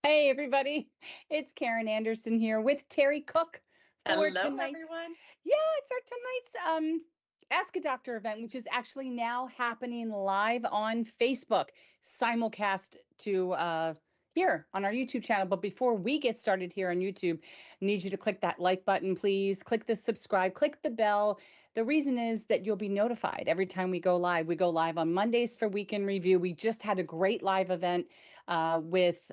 Hey, everybody. It's Karen Anderson here with Terry Cook for Hello, tonight's, everyone. yeah, it's our tonight's Ask a Doctor event, which is actually now happening live on Facebook, simulcast to here on our YouTube channel. But before we get started here on YouTube, I need you to click that like button, please. Click the subscribe, click the bell. The reason is that you'll be notified every time we go live. We go live on Mondays for weekend review. We just had a great live event with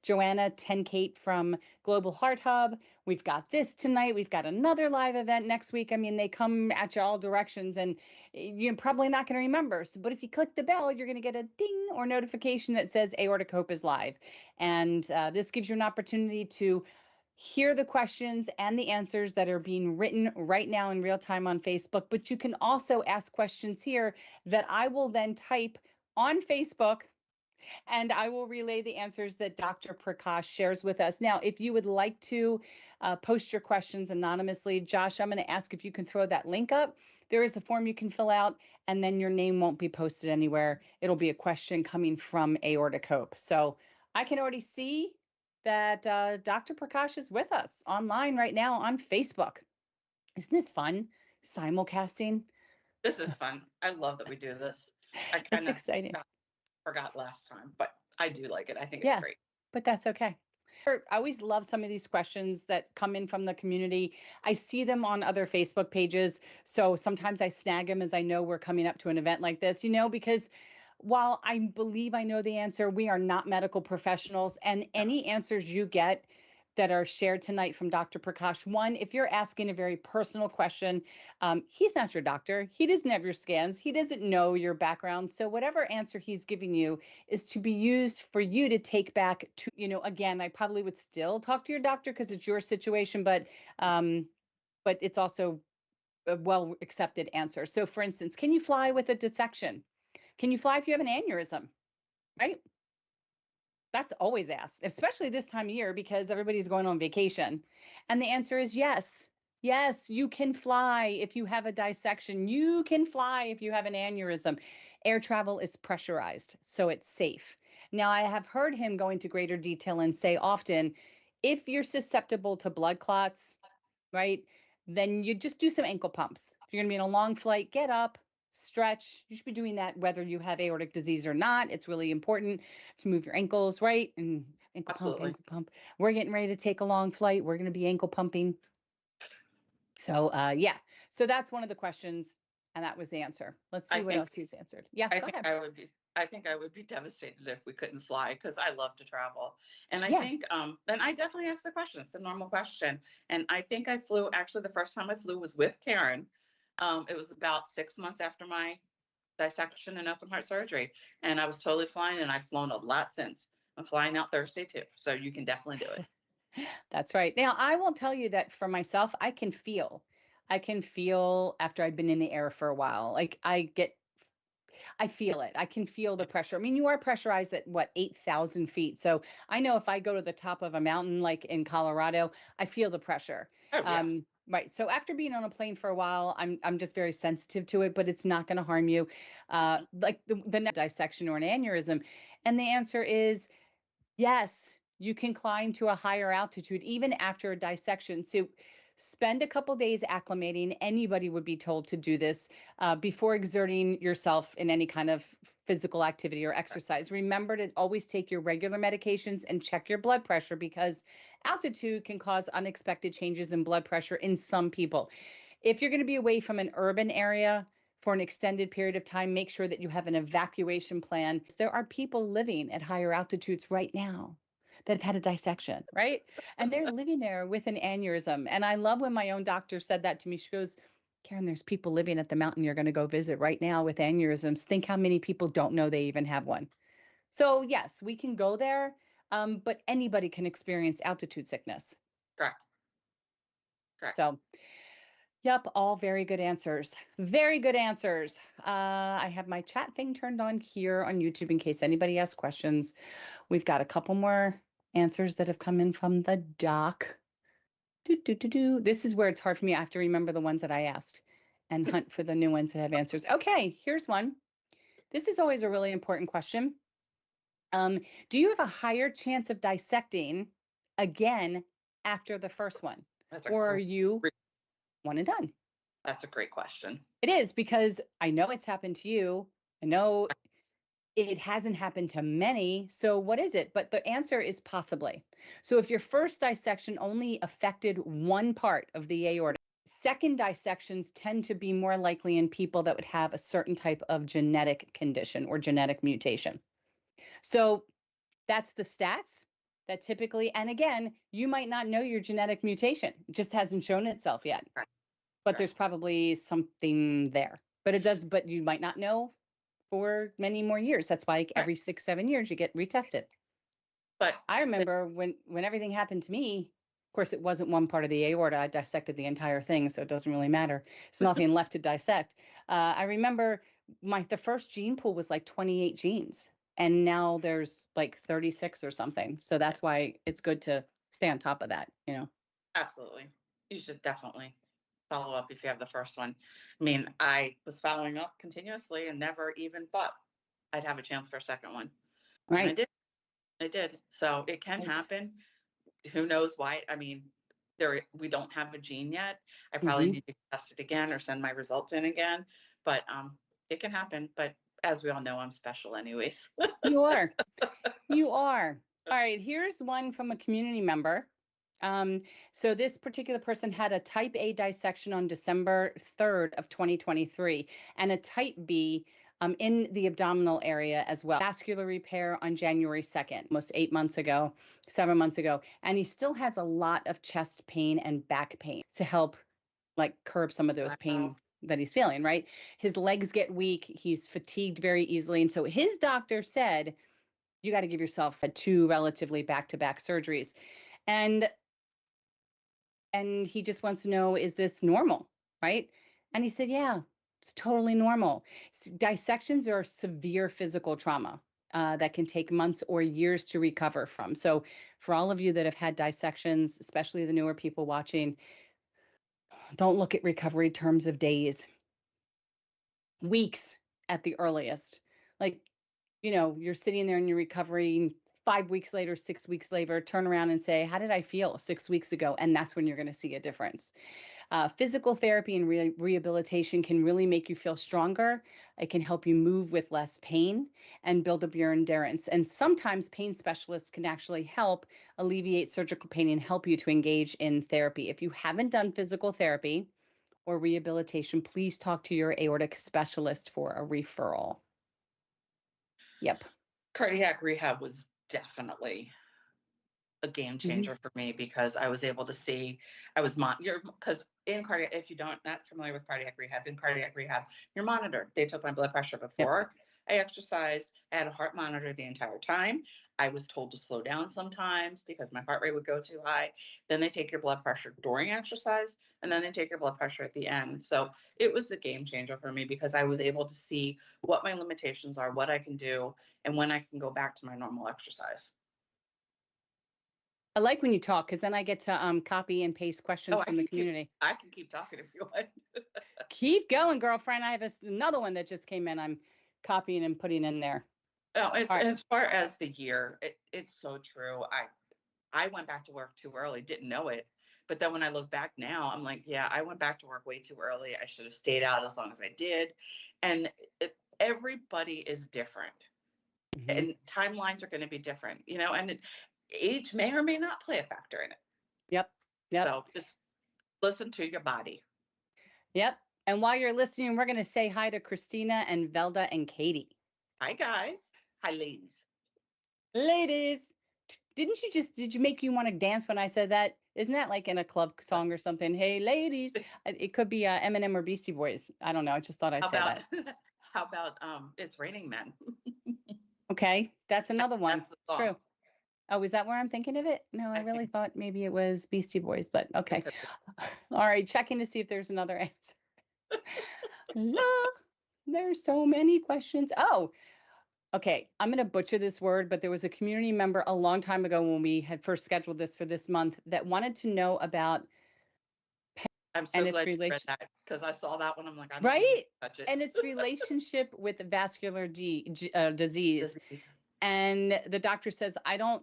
Joanna Tenkate from Global Heart Hub. We've got this tonight. We've got another live event next week. I mean, they come at you all directions, and you're probably not going to remember. So, but if you click the bell, you're going to get a ding or notification that says Aortic Hope is live. And this gives you an opportunity to hear the questions and the answers that are being written right now in real time on Facebook. But you can also ask questions here that I will then type on Facebook, and I will relay the answers that Dr. Prakash shares with us. Now, if you would like to post your questions anonymously, Josh, I'm going to ask if you can throw that link up. There is a form you can fill out, and then your name won't be posted anywhere. It'll be a question coming from Aortic Hope. So I can already see that Dr. Prakash is with us online right now on Facebook. Isn't this fun? Simulcasting. This is fun. I love that we do this. I kind It's of exciting. forgot last time, but I do like it. I think it's Yeah, great. but that's okay. I always love some of these questions that come in from the community. I see them on other Facebook pages. So sometimes I snag them as I know we're coming up to an event like this, because while I believe I know the answer, we are not medical professionals. And No, any answers you get that are shared tonight from Dr. Prakash, one, if you're asking a very personal question, he's not your doctor. He doesn't have your scans. He doesn't know your background. So whatever answer he's giving you is to be used for you to take back to, again, I probably would still talk to your doctor because it's your situation, but it's also a well accepted answer. So for instance, can you fly with a dissection? Can you fly if you have an aneurysm? Right? That's always asked, especially this time of year because everybody's going on vacation. And the answer is yes. Yes, you can fly if you have a dissection. You can fly if you have an aneurysm. Air travel is pressurized, so it's safe. Now, I have heard him go into greater detail and say often, if you're susceptible to blood clots, right, then you just do some ankle pumps. If you're going to be in a long flight, get up, stretch. You should be doing that whether you have aortic disease or not. It's really important to move your ankles, right? And ankle pump, absolutely. ankle pump. We're getting ready to take a long flight. We're going to be ankle pumping. So, yeah. So that's one of the questions, and that was the answer. Let's I see what think else he's answered. Yeah, I go think ahead. I would be I think I would be devastated if we couldn't fly because I love to travel. And I Yeah. think and I definitely asked the question. It's a normal question. And I think I flew actually the first time I flew was with Karen. It was about 6 months after my dissection and open heart surgery. And I was totally flying and I've flown a lot since. I'm flying out Thursday too. So you can definitely do it. That's right. Now, I will tell you that for myself, I can feel after I've been in the air for a while. Like I feel it. I can feel the pressure. I mean, you are pressurized at what, 8,000 feet. So I know if I go to the top of a mountain, like in Colorado, I feel the pressure. Oh yeah, Right. So after being on a plane for a while, I'm just very sensitive to it, but it's not going to harm you. Like the next dissection or an aneurysm. And the answer is yes, you can climb to a higher altitude even after a dissection. So spend a couple days acclimating. Anybody would be told to do this before exerting yourself in any kind of physical activity or right. exercise. Remember to always take your regular medications and check your blood pressure because altitude can cause unexpected changes in blood pressure in some people. If you're going to be away from an urban area, for an extended period of time, make sure that you have an evacuation plan. There are people living at higher altitudes right now that have had a dissection, right? And they're living there with an aneurysm. And I love when my own doctor said that to me. She goes, Karen, there's people living at the mountain you're going to go visit right now with aneurysms. Think how many people don't know they even have one. So, yes, we can go there, but anybody can experience altitude sickness. Correct. Correct. So, yep, all very good answers. Very good answers. I have my chat thing turned on here on YouTube in case anybody has questions. We've got a couple more answers that have come in from the doc. Do, do, do, do. This is where it's hard for me. I have to remember the ones that I asked and hunt for the new ones that have answers. Okay, here's one. This is always a really important question. Do you have a higher chance of dissecting again after the first one? That's a Or are you great, one and done? that's a great question. It is, because I know it's happened to you. I know it hasn't happened to many. So what is it? But the answer is possibly. So if your first dissection only affected one part of the aorta, second dissections tend to be more likely in people that would have a certain type of genetic condition or genetic mutation. So that's the stats that typically, and again, you might not know your genetic mutation. It just hasn't shown itself yet. Right. But Right. there's probably something there. But it does, but you might not know for many more years. That's why Right. every 6-7 years you get retested. But I remember when everything happened to me, of course, it wasn't one part of the aorta. I dissected the entire thing, so it doesn't really matter. There's nothing left to dissect. I remember the first gene pool was like 28 genes, and now there's like 36 or something. So that's why it's good to stay on top of that, you know. absolutely, you should definitely follow up if you have the first one. I mean, I was following up continuously and never even thought I'd have a chance for a second one. And I Right. did. I did. So it can Right. happen. Who knows why? I mean, we don't have a gene yet. I probably Mm-hmm. need to test it again or send my results in again. But it can happen. But as we all know, I'm special anyways. You are. You are. All right, here's one from a community member. So this particular person had a type A dissection on December 3rd of 2023 and a type B in the abdominal area as well. Vascular repair on January 2nd, almost 8 months ago, 7 months ago. And he still has a lot of chest pain and back pain to help like curb some of those pain Wow. that he's feeling, right? His legs get weak. He's fatigued very easily. And so his doctor said, you got to give yourself 2 relatively back-to-back surgeries. And he just wants to know, is this normal, right? And he said, yeah, it's totally normal. Dissections are severe physical trauma that can take months or years to recover from. So for all of you that have had dissections, especially the newer people watching, don't look at recovery terms of days, weeks at the earliest. Like, you're sitting there and you're recovering 5 weeks later, 6 weeks later, turn around and say, how did I feel 6 weeks ago? And that's when you're going to see a difference. Physical therapy and rehabilitation can really make you feel stronger. It can help you move with less pain and build up your endurance. And sometimes pain specialists can actually help alleviate surgical pain and help you to engage in therapy. If you haven't done physical therapy or rehabilitation, please talk to your aortic specialist for a referral. Yep. Cardiac rehab was definitely a game Mm-hmm. changer for me because I was able to see, because in cardiac, if you don't not familiar with cardiac rehab, you're monitored. They took my blood pressure Yep. before I exercised. I had a heart monitor the entire time. I was told to slow down sometimes because my heart rate would go too high. Then they take your blood pressure during exercise, and then they take your blood pressure at the end. So it was a game changer for me because I was able to see what my limitations are, what I can do, and when I can go back to my normal exercise. I like when you talk because then I get to copy and paste questions from the community. I can keep talking if you want. Keep going, girlfriend. I have another one that just came in. I'm copying and putting in there. Oh, All right. as far as the year, it's so true. I went back to work too early, didn't know it. But then when I look back now, I'm like, yeah, I went back to work way too early. I should have stayed out as long as I did. And everybody is different. Mhm. And timelines are going to be different, and age may or may not play a factor in it. Yep. Yep. So just listen to your body. Yep. And while you're listening, we're going to say hi to Christina and Velda and Katie. Hi, guys. Hi, ladies. Ladies, did you make you want to dance when I said that? Isn't that like in a club song or something? Hey, ladies. It could be Eminem or Beastie Boys. I don't know. I just thought I'd say that. How about It's Raining Men? Okay. That's another one. That's the song. True. Oh, is that where I'm thinking of it? No, I really thought maybe it was Beastie Boys, but okay. All right, checking to see if there's another answer. There's so many questions. Oh, okay. I'm going to butcher this word, but there was a community member a long time ago when we had first scheduled this for this month that wanted to know about I'm so glad you read that because I saw that one. I'm like, I'm right? touch it. And its relationship with vascular disease. And the doctor says, I don't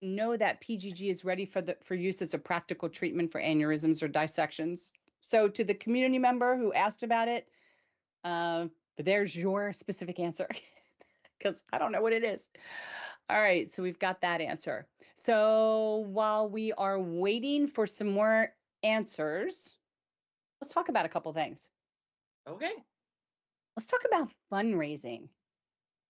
know that PGG is ready for use as a practical treatment for aneurysms or dissections. So to the community member who asked about it, there's your specific answer because I don't know what it is. All right, so we've got that answer. So while we are waiting for some more answers, let's talk about a couple things. Okay. Let's talk about fundraising.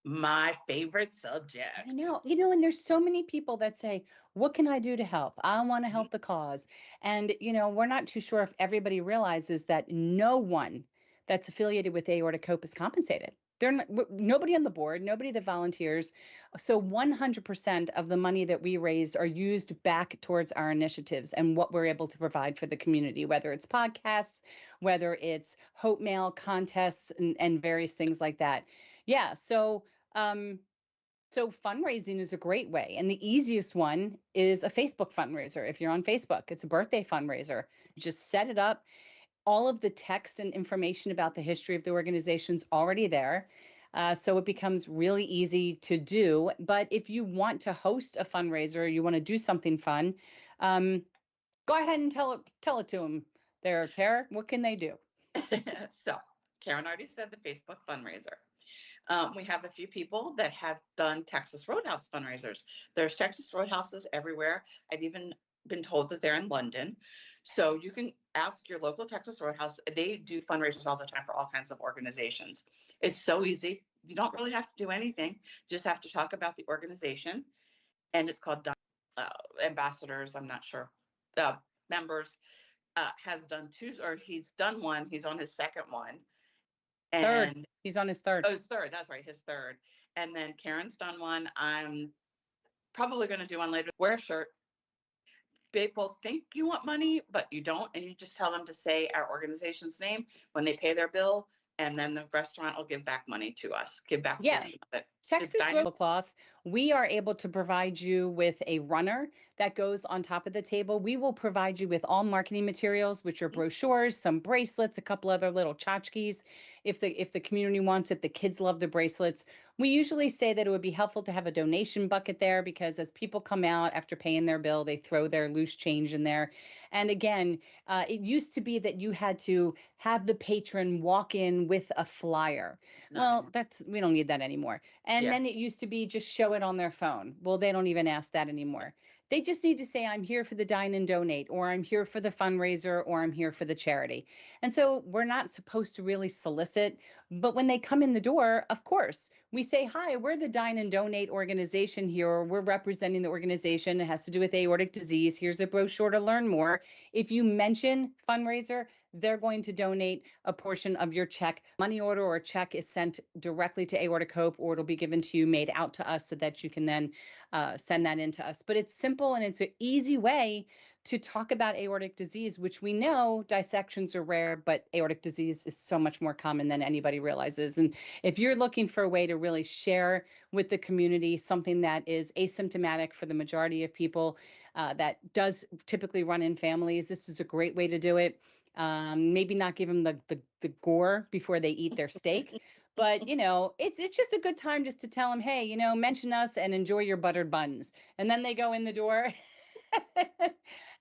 My favorite subject. I know, and there's so many people that say, what can I do to help? I want to help the cause. And, we're not too sure if everybody realizes that no one that's affiliated with Aortic Hope is compensated. Nobody on the board, nobody that volunteers. So 100% of the money that we raise are used back towards our initiatives and what we're able to provide for the community, whether it's podcasts, whether it's Hope Mail contests and various things like that. Yeah. So fundraising is a great way. And the easiest one is a Facebook fundraiser. If you're on Facebook, it's a birthday fundraiser. You just set it up. All of the text and information about the history of the organization's already there. So it becomes really easy to do. But if you want to host a fundraiser, you want to do something fun, go ahead and tell it to them there, Tara. What can they do? So Karen already said the Facebook fundraiser. We have a few people that have done Texas Roadhouse fundraisers. There's Texas Roadhouses everywhere. I've even been told that they're in London. So you can ask your local Texas Roadhouse. They do fundraisers all the time for all kinds of organizations. It's so easy. You don't really have to do anything. You just have to talk about the organization. And it's called Ambassadors. I'm not sure. Members has done two, or he's done one. He's on his second one. And third. He's on his third. Oh, his third. That's right. His third. And then Karen's done one. I'm probably going to do one later. Wear a shirt. People think you want money, but you don't. And you just tell them to say our organization's name when they pay their bill. And then the restaurant will give back money to us, give back a portion of it. Texas Tablecloth, we are able to provide you with a runner that goes on top of the table. We will provide you with all marketing materials, which are brochures, some bracelets, a couple other little tchotchkes. If the community wants it, the kids love the bracelets. We usually say that it would be helpful to have a donation bucket there because as people come out after paying their bill, they throw their loose change in there. And again, it used to be that you had to have the patron walk in with a flyer. Well, we don't need that anymore. And then it used to be just show it on their phone. Well, they don't even ask that anymore. They just need to say, I'm here for the dine and donate, or I'm here for the fundraiser, or I'm here for the charity. And so we're not supposed to really solicit, but when they come in the door, of course, we say, hi, we're the dine and donate organization here, or we're representing the organization. It has to do with aortic disease. Here's a brochure to learn more. If you mention fundraiser, they're going to donate a portion of your check. Money order or check is sent directly to Aortic Hope, or it'll be given to you, made out to us so that you can then send that in to us. But it's simple and it's an easy way to talk about aortic disease, which we know dissections are rare, but aortic disease is so much more common than anybody realizes. And if you're looking for a way to really share with the community something that is asymptomatic for the majority of people that does typically run in families, this is a great way to do it. Maybe not give them the gore before they eat their steak, but it's just a good time just to tell them, hey, mention us and enjoy your buttered buns. And then they go in the door.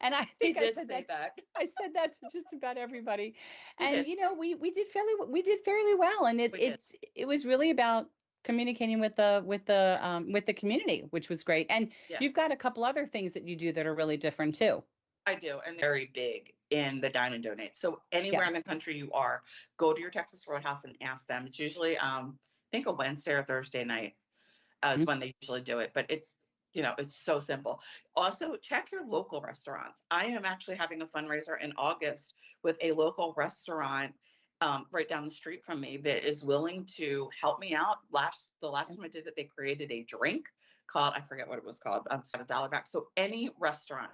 And I think I said that. I said that to just about everybody. And we did fairly well. And it was really about communicating with the community, which was great. And you've got a couple other things that you do that are really different too. I do, and they're very big in the dine and donate. So anywhere in the country you are, go to your Texas Roadhouse and ask them. It's usually, I think a Wednesday or Thursday night is when they usually do it. But it's so simple. Also, check your local restaurants. I am actually having a fundraiser in August with a local restaurant right down the street from me that is willing to help me out. The last time I did it, they created a drink called, I forget what it was called. I'm $1 back. So any restaurant.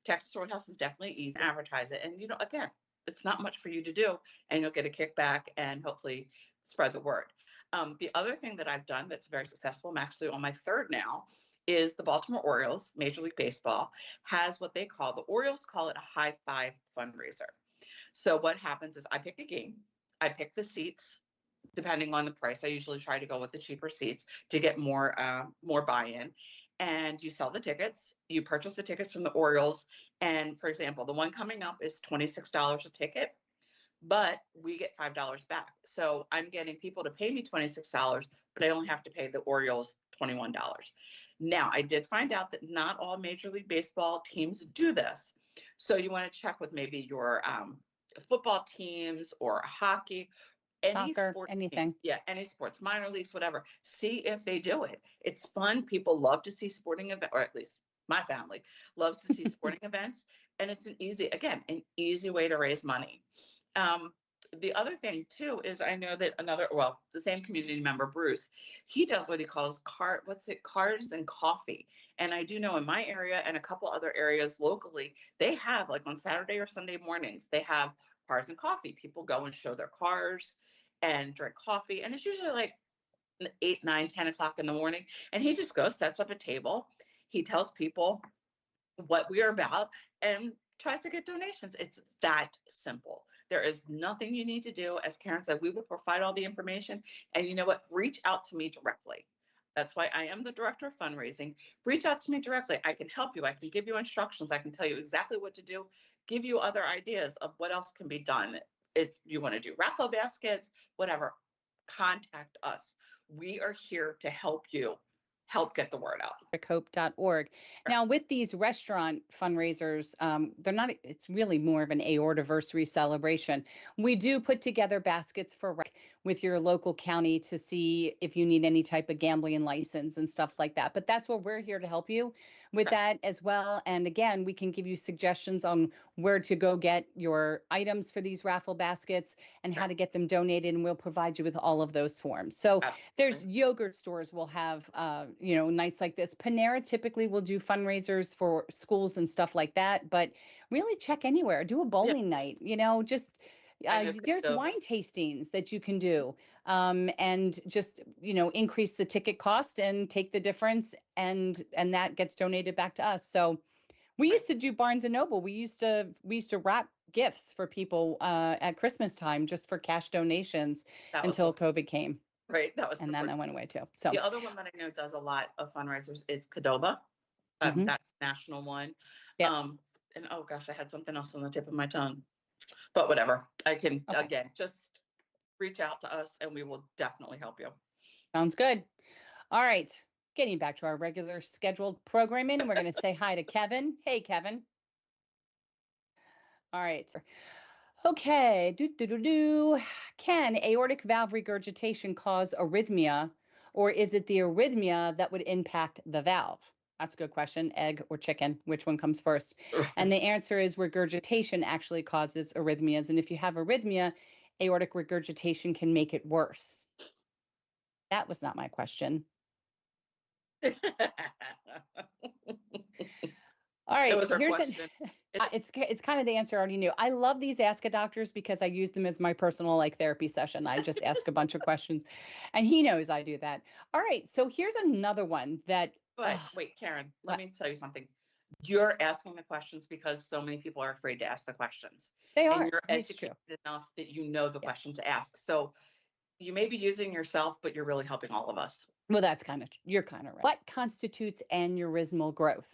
Texas Roadhouse is definitely easy to advertise it. And, again, it's not much for you to do and you'll get a kickback and hopefully spread the word. The other thing that I've done that's very successful, I'm actually on my third now, is the Baltimore Orioles, Major League Baseball, has what they call, the Orioles call it a high five fundraiser. So what happens is I pick a game, I pick the seats, depending on the price. I usually try to go with the cheaper seats to get more buy-in. And you sell the tickets. You purchase the tickets from the Orioles. And for example, the one coming up is $26 a ticket, but we get $5 back. So I'm getting people to pay me $26, but I only have to pay the Orioles $21. Now, I did find out that not all Major League Baseball teams do this. So you want to check with maybe your football teams or hockey, any Soccer, sport team. anything. Yeah, any sports, minor leagues, whatever. See if they do it. It's fun. People love to see sporting events, or at least my family loves to see sporting events. And it's an easy way to raise money. The other thing too is I know that the same community member, Bruce, he does what he calls cars and coffee. And I do know in my area and a couple other areas locally, they have, like, on Saturday or Sunday mornings, they have cars and coffee. People go and show their cars and drink coffee. And it's usually like 8, 9, 10 o'clock in the morning. And he just goes, sets up a table. He tells people what we are about and tries to get donations. It's that simple. There is nothing you need to do. As Karen said, we will provide all the information. And you know what? Reach out to me directly. That's why I am the director of fundraising. Reach out to me directly. I can help you. I can give you instructions. I can tell you exactly what to do, give you other ideas of what else can be done. If you want to do raffle baskets, whatever, contact us. We are here to help you help get the word out. Hope.org. Now, with these restaurant fundraisers, it's really more of an aortiversary celebration. We do put together baskets with your local county to see if you need any type of gambling license and stuff like that. But that's where we're here to help you with that as well. And again, we can give you suggestions on where to go get your items for these raffle baskets and how to get them donated. And we'll provide you with all of those forms. So there's yogurt stores will have, nights like this. Panera typically will do fundraisers for schools and stuff like that. But really check anywhere. Do a bowling night, there's wine tastings that you can do and just, increase the ticket cost and take the difference and that gets donated back to us. So we used to do Barnes and Noble. We used to wrap gifts for people at Christmas time just for cash donations until COVID came. Right. And then that went away too. So the other one that I know does a lot of fundraisers is Cadoba. That's national one. Yep. And oh gosh, I had something else on the tip of my tongue. But whatever, I can, again, just reach out to us and we will definitely help you. Sounds good. All right. Getting back to our regular scheduled programming, we're going to say hi to Kevin. Hey, Kevin. All right. Okay. Can aortic valve regurgitation cause arrhythmia, or is it the arrhythmia that would impact the valve? That's a good question. Egg or chicken? Which one comes first? And the answer is regurgitation actually causes arrhythmias. And if you have arrhythmia, aortic regurgitation can make it worse. That was not my question. All right. It's kind of the answer I already knew. I love these Ask a Doctors because I use them as my personal therapy session. I just ask a bunch of questions and he knows I do that. All right. So here's another one that. But wait, Karen, let me tell you something. You're asking the questions because so many people are afraid to ask the questions. They are. And you're educated enough that you know the question to ask. So you may be using yourself, but you're really helping all of us. Well, you're kind of right. What constitutes aneurysmal growth?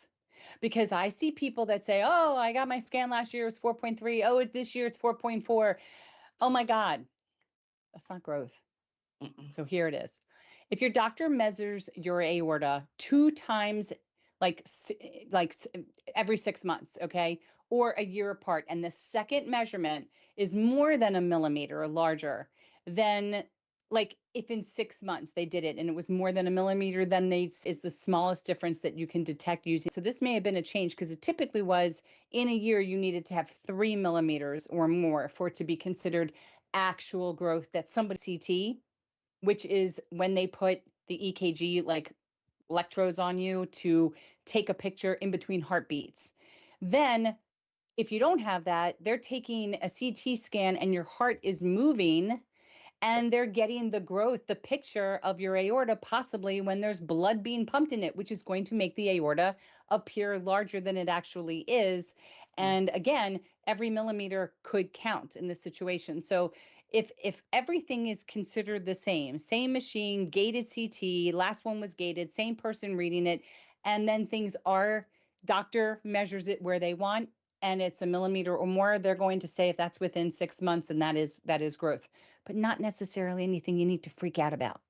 Because I see people that say, oh, I got my scan last year, it was 4.3. Oh, this year it's 4.4. Oh my God, that's not growth. So here it is. If your doctor measures your aorta 2 times, like every 6 months, okay, or a year apart, and the second measurement is more than a millimeter or larger, then if in 6 months they did it and it was more than a millimeter, then is the smallest difference that you can detect using. So this may have been a change because it typically was in a year you needed to have 3 millimeters or more for it to be considered actual growth. That's somebody CT, which is when they put the EKG electrodes on you to take a picture in between heartbeats. Then if you don't have that, they're taking a CT scan and your heart is moving and they're getting the growth, the picture of your aorta, possibly when there's blood being pumped in it, which is going to make the aorta appear larger than it actually is. And again, every millimeter could count in this situation. So if everything is considered the same machine, gated CT, last one was gated, same person reading it, and then things are, doctor measures it where they want, and it's a millimeter or more, they're going to say if that's within 6 months, and that is growth, but not necessarily anything you need to freak out about.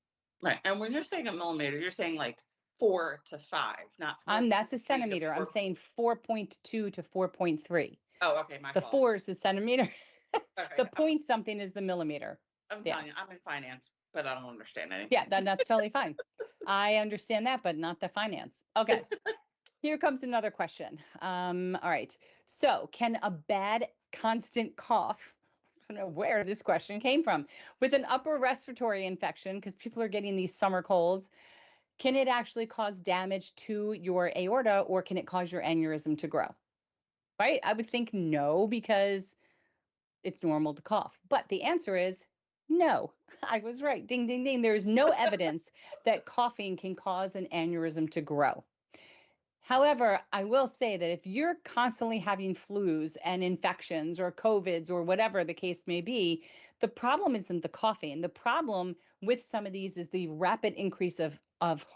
Right. And when you're saying a millimeter, you're saying like 4 to 5, not 4. That's a centimeter. I'm saying 4.2 to 4.3. Oh, okay, my The fault. 4 is the centimeter. Okay, The point something is the millimeter. I'm Yeah. telling you, I'm in finance, but I don't understand anything. Yeah, that's totally fine. I understand that, but not the finance. Okay. Here comes another question. All right. So, can a bad constant cough, I don't know where this question came from, with an upper respiratory infection, because people are getting these summer colds, can it actually cause damage to your aorta, or can it cause your aneurysm to grow? Right? I would think no, because it's normal to cough. But the answer is no. I was right. Ding, ding, ding. There is no evidence that coughing can cause an aneurysm to grow. However, I will say that if you're constantly having flus and infections or COVIDs or whatever the case may be, the problem isn't the coughing. The problem with some of these is the rapid increase of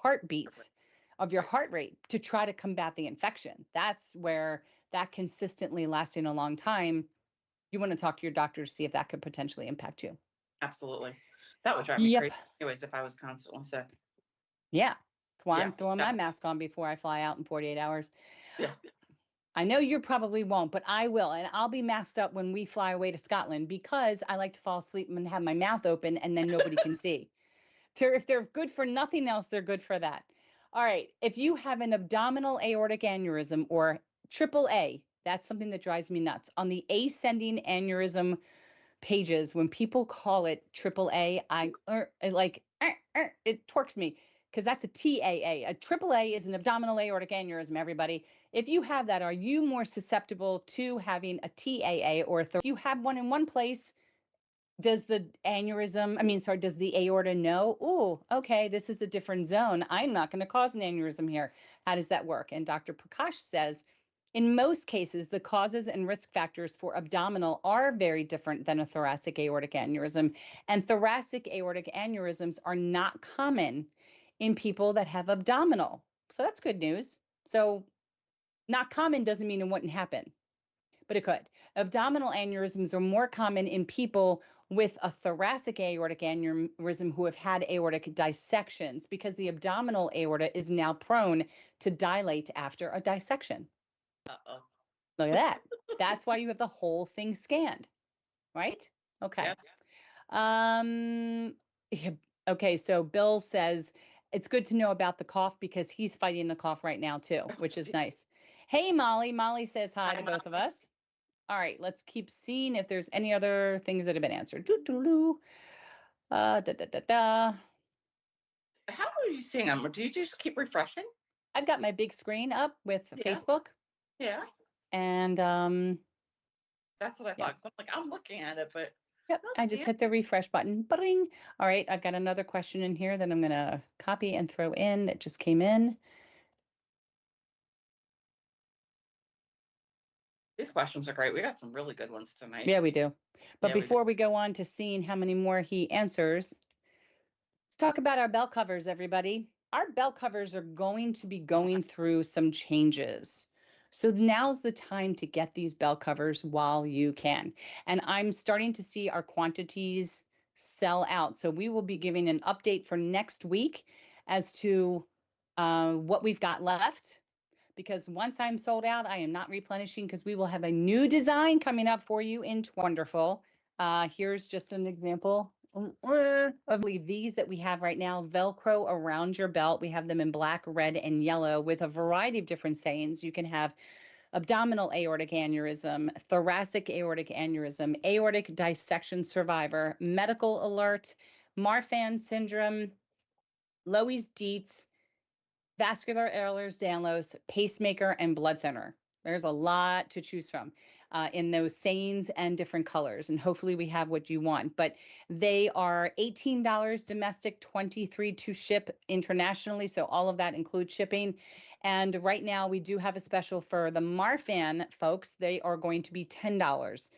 heartbeats, of your heart rate, to try to combat the infection. That's where that consistently lasting a long time, you want to talk to your doctor to see if that could potentially impact you. Absolutely. That would drive me Yep. crazy anyways if I was constantly sick. Yeah. That's why Yeah, I'm throwing my mask on before I fly out in 48 hours. Yeah. I know you probably won't, but I will. And I'll be masked up when we fly away to Scotland, because I like to fall asleep and have my mouth open and then nobody can see. So if they're good for nothing else, they're good for that. All right. If you have an abdominal aortic aneurysm, or AAA, that's something that drives me nuts. On the ascending aneurysm pages, when people call it AAA, it torques me, because that's a TAA. A AAA is an abdominal aortic aneurysm, everybody. If you have that, are you more susceptible to having a TAA, or if you have one in one place, does the does the aorta know, oh, okay, this is a different zone, I'm not going to cause an aneurysm here? How does that work? And Dr. Prakash says, in most cases, the causes and risk factors for abdominal are very different than a thoracic aortic aneurysm. And thoracic aortic aneurysms are not common in people that have abdominal. So that's good news. So not common doesn't mean it wouldn't happen, but it could. Abdominal aneurysms are more common in people with a thoracic aortic aneurysm who have had aortic dissections, because the abdominal aorta is now prone to dilate after a dissection. Uh-oh. Look at that. That's why you have the whole thing scanned, right? Okay. Yes. Yeah, okay, so Bill says it's good to know about the cough, because he's fighting the cough right now too, which is nice. Hey, Molly. Molly says hi to both of us. All right, let's keep seeing if there's any other things that have been answered. Doo-doo-doo. Da, da, da, da. How are you seeing them? Do you just keep refreshing? I've got my big screen up with Yeah. Facebook, Yeah. and That's what I yeah. thought. 'Cause I'm looking at it, but Yep, I just hit the refresh button. Bing. All right, I've got another question in here that I'm going to copy and throw in that just came in. these questions are great. We got some really good ones tonight. Yeah, we do. But Yeah, we before we go on to seeing how many more he answers, let's talk about our bell covers, everybody. Our bell covers are going to be going through some changes. So now's the time to get these bell covers while you can. And I'm starting to see our quantities sell out. So we will be giving an update for next week as to what we've got left. Because once I'm sold out, I am not replenishing, because we will have a new design coming up for you in Wonderful. Here's just an example of these that we have right now, Velcro around your belt. We have them in black, red, and yellow with a variety of different sayings. You can have abdominal aortic aneurysm, thoracic aortic aneurysm, aortic dissection survivor, medical alert, Marfan syndrome, Loeys-Dietz, vascular Ehlers-Danlos, pacemaker, and blood thinner. There's a lot to choose from in those sayings and different colors. And hopefully we have what you want. But they are $18 domestic, $23 to ship internationally. So all of that includes shipping. And right now we do have a special for the Marfan folks. They are going to be $10.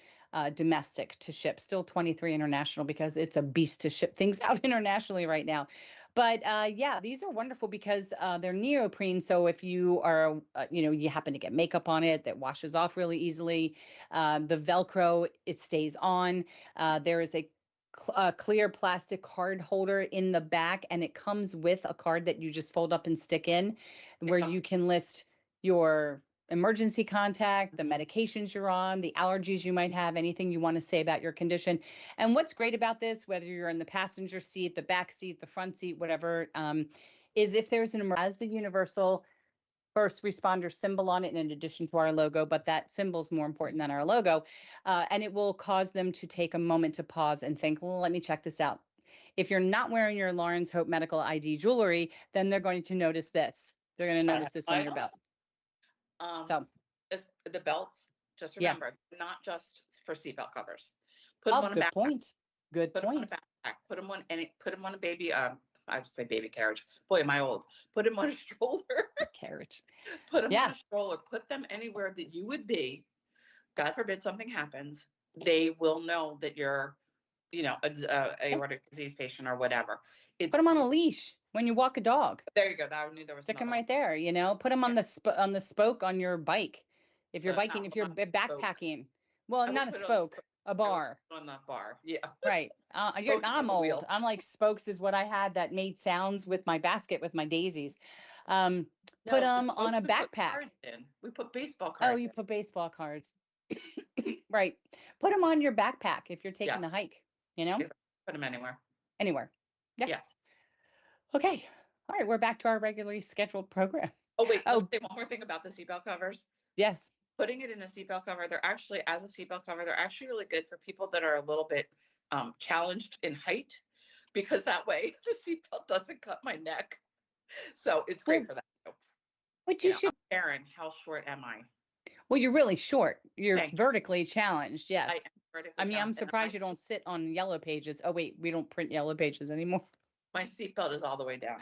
domestic to ship, still 23 international because it's a beast to ship things out internationally right now. But yeah, these are wonderful because they're neoprene. So if you are, you happen to get makeup on it that washes off really easily, the Velcro, it stays on. There is a clear plastic card holder in the back, and it comes with a card that you just fold up and stick in, where you can list your emergency contact, the medications you're on, the allergies you might have, anything you want to say about your condition. And what's great about this, whether you're in the passenger seat, the back seat, the front seat, whatever, is if there's an emergency, as the universal first responder symbol on it in addition to our logo, but that symbol is more important than our logo. And it will cause them to take a moment to pause and think, well, let me check this out. If you're not wearing your Lawrence Hope Medical ID jewelry, then they're going to notice this. They're going to notice this on your belt. So the belts, just yeah. remember, not just for seatbelt covers. Put them Oh, on a good backpack. point. Good Put them on a point. backpack. Put them on a baby. I would say baby carriage. Boy, am I old. Put them on a stroller. Carriage. Put them Yeah. on a stroller. Put them anywhere that you would be. God forbid something happens. They will know that you're, a aortic disease patient or whatever. Put them on a leash when you walk a dog. There you go. I knew there was Stick them another right there. Put them on the spoke on your bike. If you're biking, if you're not a spoke. backpacking. Well, I would not a put it on the spoke, a bar. on the bar. Yeah. Right. Spokes on I'm the old. wheel. I'm like spokes is what I had that made sounds with my basket with my daisies. Put No, them the on a spokes we put backpack. cards in. We put baseball Oh, cards you in. put baseball cards. Right. Put them on your backpack if you're taking the Yes. hike, Put them anywhere. anywhere. Yeah. Yes. Okay. All right. We're back to our regularly scheduled program. Oh, wait. Let me say one more thing about the seatbelt covers. Yes. Putting it in a seatbelt cover, they're actually, as a seatbelt cover, they're actually really good for people that are a little bit challenged in height, because that way the seatbelt doesn't cut my neck. So it's great for that. But you should. Karen, how short am I? Well, you're really short. You're Thank you. vertically challenged. Yes. I am vertically I mean, I'm challenged, and surprised you don't sit on yellow pages. Oh, wait, we don't print yellow pages anymore. my seatbelt is all the way down.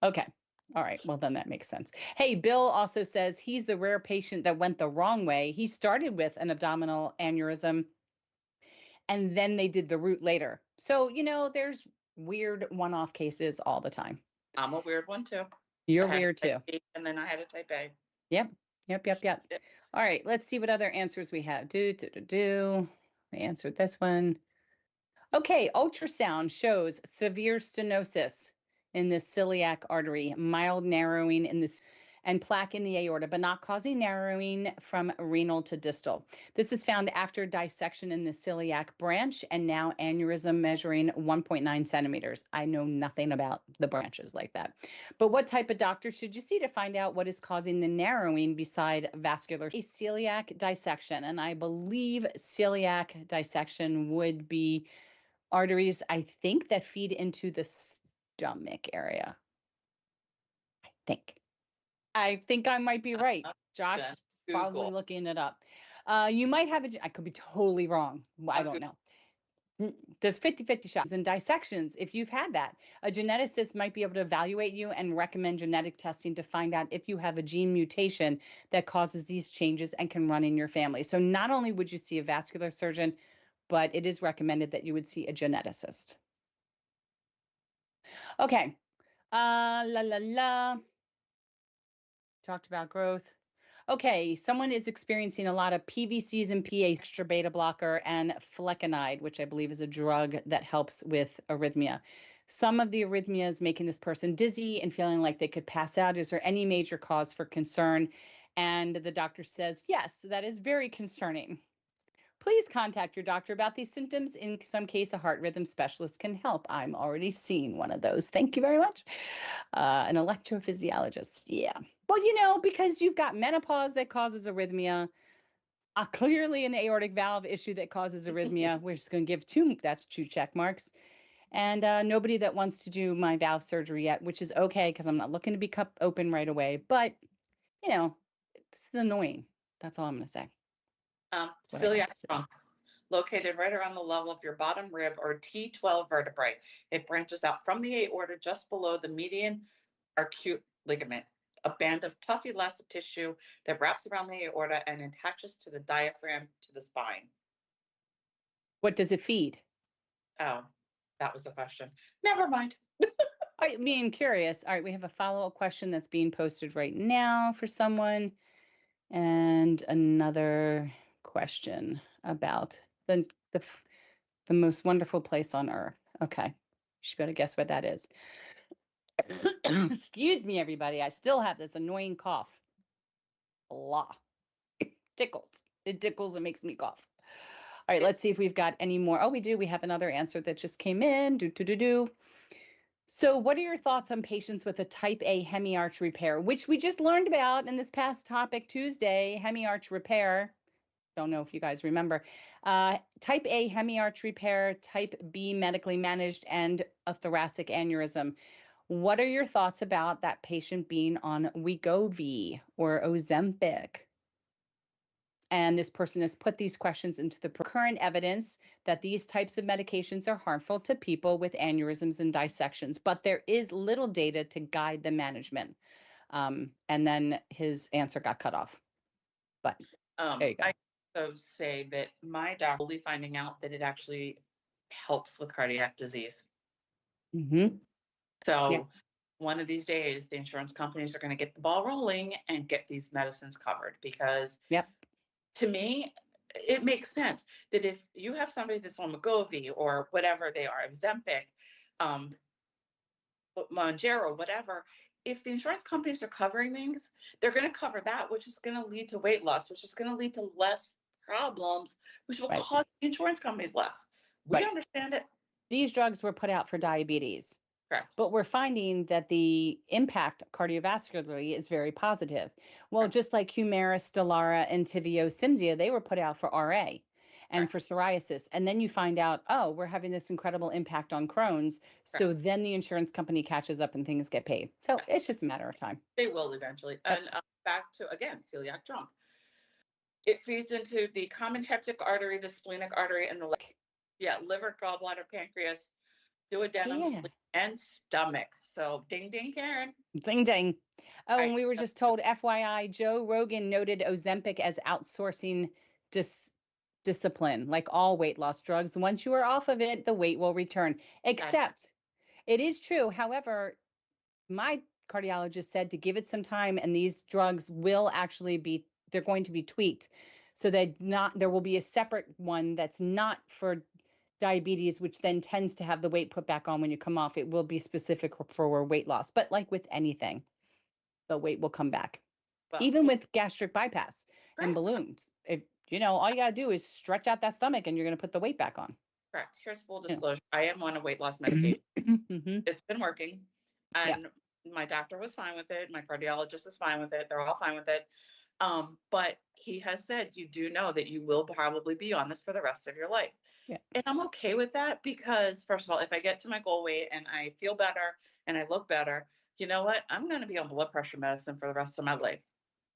Okay. All right. Well, then that makes sense. Hey, Bill also says he's the rare patient that went the wrong way. He started with an abdominal aneurysm and then they did the root later. So, there's weird one-off cases all the time. I'm a weird one too. You're weird too. And then I had a type A. Yep. All right. Let's see what other answers we have. We answered this one. Okay. Ultrasound shows severe stenosis in the celiac artery, mild narrowing in this and plaque in the aorta, but not causing narrowing from renal to distal. This is found after dissection in the celiac branch and now aneurysm measuring 1.9 centimeters. I know nothing about the branches like that. But what type of doctor should you see to find out what is causing the narrowing beside vascular? A celiac dissection, and I believe celiac dissection would be arteries, I think, that feed into the stomach area. I think I might be right. Josh is probably looking it up. You might have I could be totally wrong. I don't know. There's 50-50 shots in dissections. If you've had that, a geneticist might be able to evaluate you and recommend genetic testing to find out if you have a gene mutation that causes these changes and can run in your family. So not only would you see a vascular surgeon, but it is recommended that you would see a geneticist. Okay. Talked about growth. Okay, someone is experiencing a lot of PVCs and PA, extra beta blocker, and flecainide, which I believe is a drug that helps with arrhythmia. Some of the arrhythmia is making this person dizzy and feeling like they could pass out. Is there any major cause for concern? And the doctor says, yes, that is very concerning. Please contact your doctor about these symptoms. In some case, a heart rhythm specialist can help. I'm already seeing one of those. Thank you very much. An electrophysiologist. Yeah. Well, because you've got menopause that causes arrhythmia, clearly an aortic valve issue that causes arrhythmia. We're just going to give that's two check marks. And nobody that wants to do my valve surgery yet, which is okay because I'm not looking to be cut open right away. But, it's annoying. That's all I'm going to say. Celiac trunk, located right around the level of your bottom rib or T12 vertebrae. It branches out from the aorta just below the median arcuate ligament, a band of tough elastic tissue that wraps around the aorta and attaches to the diaphragm to the spine. What does it feed? Oh, that was the question. Never mind. I mean, curious. All right, we have a follow-up question that's being posted right now for someone, and another question about the most wonderful place on earth. Okay, you should be able to guess what that is. Excuse me, everybody. I still have this annoying cough. Blah. Tickles. It tickles and makes me cough. All right, let's see if we've got any more. Oh, we do. We have another answer that just came in. Do. So, what are your thoughts on patients with a type A hemiarch repair, which we just learned about in this past topic Tuesday? Hemiarch repair. Don't know if you guys remember. Type A hemiarch repair, type B medically managed, and a thoracic aneurysm. What are your thoughts about that patient being on Wegovy or Ozempic? And this person has put these questions into the current evidence that these types of medications are harmful to people with aneurysms and dissections, but there is little data to guide the management. And then his answer got cut off. But there you go. I also say that my doctor will be finding out that it actually helps with cardiac disease. Mm-hmm. So Yeah. one of these days, the insurance companies are going to get the ball rolling and get these medicines covered because Yep. to me, it makes sense that if you have somebody that's on Wegovy or whatever they are, Ozempic, Monjero, whatever, if the insurance companies are covering things, they're going to cover that, which is going to lead to weight loss, which is going to lead to less problems, which will Right. cost the insurance companies less. We Right. understand it. These drugs were put out for diabetes. Correct. But we're finding that the impact cardiovascularly is very positive. Well, Correct. just like Humira, Stelara, and Entyvio, Cimzia, they were put out for RA and Correct. for psoriasis. And then you find out, oh, we're having this incredible impact on Crohn's. So Correct. then the insurance company catches up and things get paid. So Correct. it's just a matter of time. They will eventually. Yep. And back to, again, celiac junk. It feeds into the common hepatic artery, the splenic artery, and the liver, gallbladder, pancreas, duodenum, Yeah. spleen, and stomach. So ding, ding, Karen. Ding, ding. Oh, and we were just told, FYI, Joe Rogan noted Ozempic as outsourcing discipline, like all weight loss drugs. Once you are off of it, the weight will return. Except it is true. However, my cardiologist said to give it some time, and these drugs will actually be, they're going to be tweaked. So that there will be a separate one that's not for diabetes, which then tends to have the weight put back on when you come off. It will be specific for weight loss. But like with anything, the weight will come back. Well, Even with gastric bypass and correct. balloons. If all you got to do is stretch out that stomach and you're going to put the weight back on. Correct. Here's full disclosure. I am on a weight loss medication. Mm-hmm. It's been working. And my doctor was fine with it. My cardiologist is fine with it. They're all fine with it. But he has said, you do know that you will probably be on this for the rest of your life. Yeah. And I'm okay with that because, first of all, if I get to my goal weight and I feel better and I look better, you know what? I'm going to be on blood pressure medicine for the rest of my life.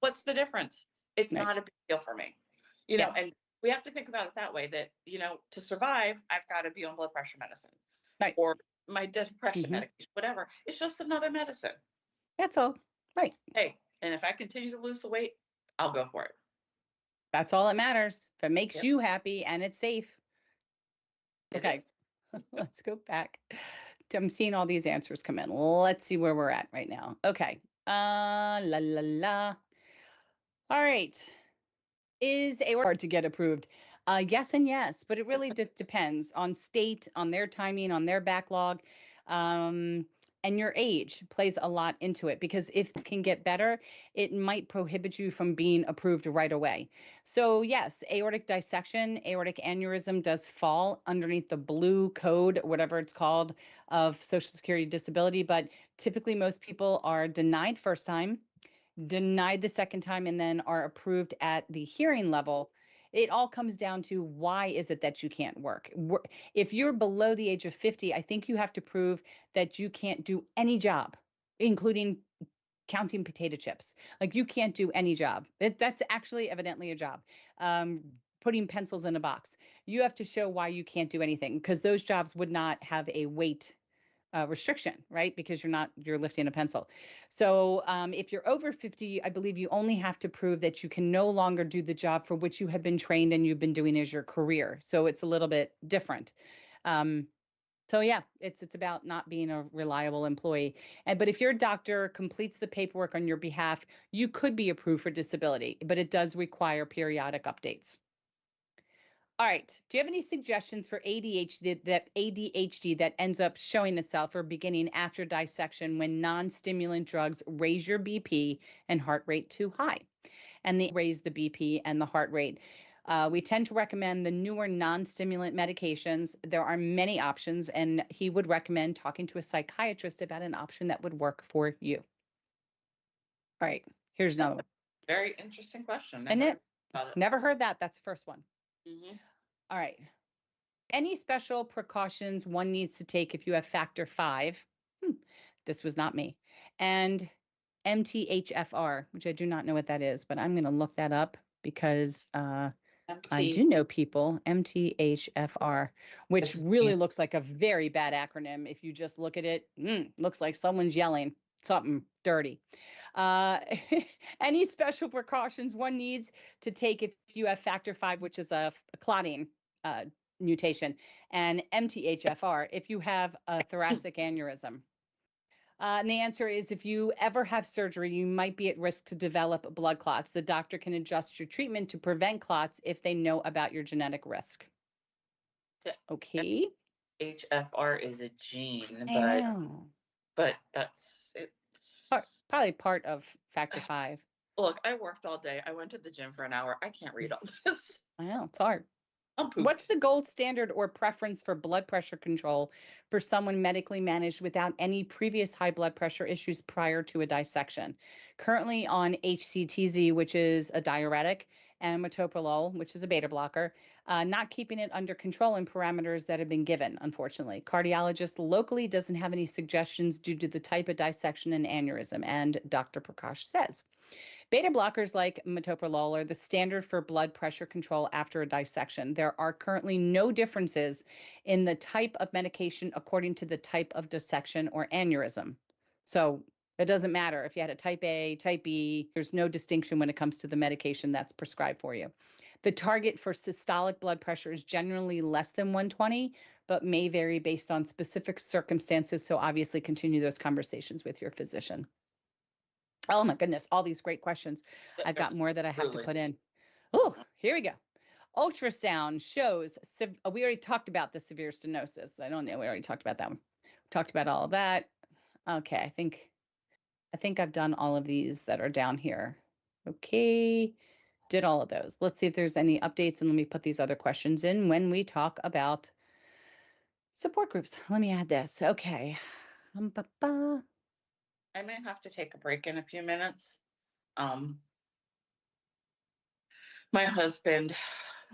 What's the difference? It's not a big deal for me. And we have to think about it that way, that, to survive, I've got to be on blood pressure medicine. Right. Or my depression medication, whatever. It's just another medicine. That's all. Right. Hey, and if I continue to lose the weight, I'll go for it. That's all that matters. If it makes you happy and it's safe. Okay. Let's go back. I'm seeing all these answers come in. Let's see where we're at right now. Okay. La la la. All right. Is aortic hard to get approved? Yes and yes, but it really depends on state, on their timing, on their backlog, and your age plays a lot into it, because if it can get better, it might prohibit you from being approved right away. So yes, aortic dissection, aortic aneurysm does fall underneath the blue code, whatever it's called, of Social Security disability, but typically most people are denied first time, denied the second time, and then are approved at the hearing level. It all comes down to, why is it that you can't work? If you're below the age of 50, I think you have to prove that you can't do any job, including counting potato chips. Like, you can't do any job. That's actually evidently a job. Putting pencils in a box. You have to show why you can't do anything, because those jobs would not have a weight restriction, right? Because you're lifting a pencil. So if you're over 50, I believe you only have to prove that you can no longer do the job for which you have been trained and you've been doing as your career. So it's a little bit different. Um, so yeah, it's about not being a reliable employee. But if your doctor completes the paperwork on your behalf, you could be approved for disability, but it does require periodic updates. All right. Do you have any suggestions for ADHD that ends up showing itself or beginning after dissection when non-stimulant drugs raise your BP and heart rate too high? And they raise the BP and the heart rate. We tend to recommend the newer non-stimulant medications. There are many options, and he would recommend talking to a psychiatrist about an option that would work for you. All right. Here's another one. Very interesting question. Isn't it? Never heard that. That's the first one. Mm-hmm. All right. Any special precautions one needs to take if you have factor V? This was not me. And MTHFR, which I do not know what that is, but I'm going to look that up because I do know people. MTHFR, which really looks like a very bad acronym. If you just look at it, looks like someone's yelling something dirty. Any special precautions one needs to take if you have factor V, which is a clotting mutation, and MTHFR if you have a thoracic aneurysm. And the answer is if you ever have surgery, you might be at risk to develop blood clots. The doctor can adjust your treatment to prevent clots if they know about your genetic risk. Okay. HFR is a gene, but that's it. Probably part of factor V. Look, I worked all day. I went to the gym for an hour. I can't read all this. I know, it's hard. I'm pooped. What's the gold standard or preference for blood pressure control for someone medically managed without any previous high blood pressure issues prior to a dissection? Currently on HCTZ, which is a diuretic, and metoprolol, which is a beta blocker, not keeping it under control in parameters that have been given, unfortunately. Cardiologist locally doesn't have any suggestions due to the type of dissection and aneurysm, and Dr. Prakash says. Beta blockers like metoprolol are the standard for blood pressure control after a dissection. There are currently no differences in the type of medication according to the type of dissection or aneurysm. So it doesn't matter if you had a type A, type B, there's no distinction when it comes to the medication that's prescribed for you. The target for systolic blood pressure is generally less than 120, but may vary based on specific circumstances. So obviously continue those conversations with your physician. Oh my goodness, all these great questions. I've got more that I have to put in. Oh, here we go. Ultrasound shows, we already talked about the severe stenosis. I don't know, we already talked about that one. Talked about all of that. Okay, I think I've done all of these that are down here. Okay, did all of those. Let's see if there's any updates, and let me put these other questions in when we talk about support groups. Let me add this. Okay. I may have to take a break in a few minutes. My husband,